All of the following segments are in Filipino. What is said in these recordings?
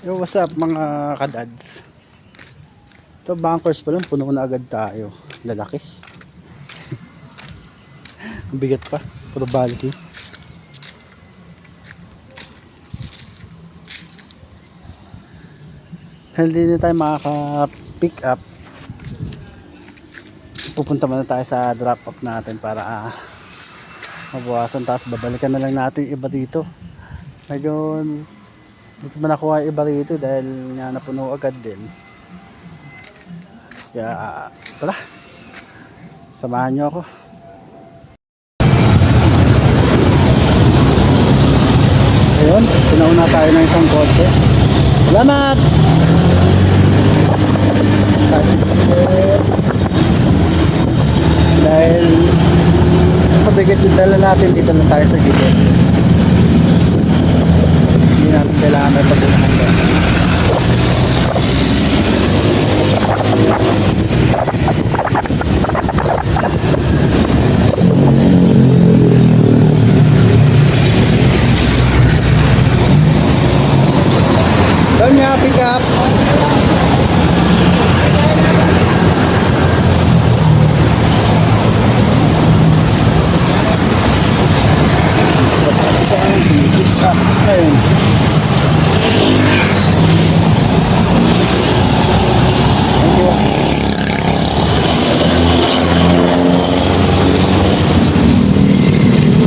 Yo, what's up mga kadads? Ito bunkers pa lang, puno na agad tayo. Lalaki. Bigat pa, puro bulky. Hindi na tayo makaka-pick up. Pupunta muna tayo sa drop off natin para mabawasan, tapos babalikan na lang natin iba dito. Medyo dito man nakuha iba rito dahil nga napuno agad din. Kaya tara, samahan nyo ako. Ayun, pinauna tayo ng isang kotse. Salamat! Dahil mabigat yung dala natin, dito na tayo sa gilid. Hindi natin kailangan na pagulahan doon. Doon nga, pick up. Ayun. Thank you.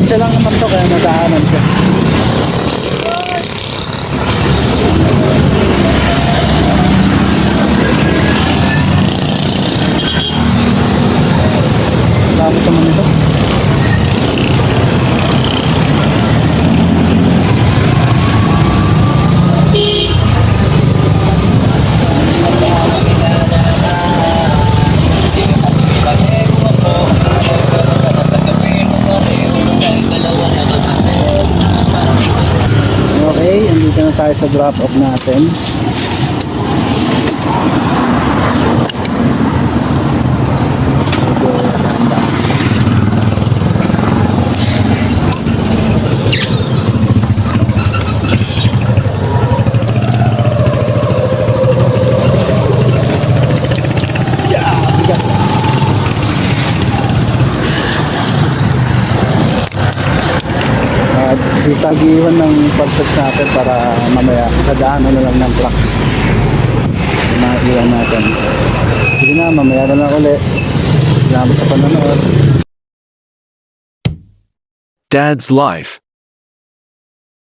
Isa lang naman to kaya nadaanan ko. Dami naman ito. Okay, andito na tayo sa drop off natin. Itagiwan ng parcels natin para mamaya kadaanan na lang ng truck na iwan natin. Sige na, mamaya na lang ulit. Salamat sa panonood. Dad's Life.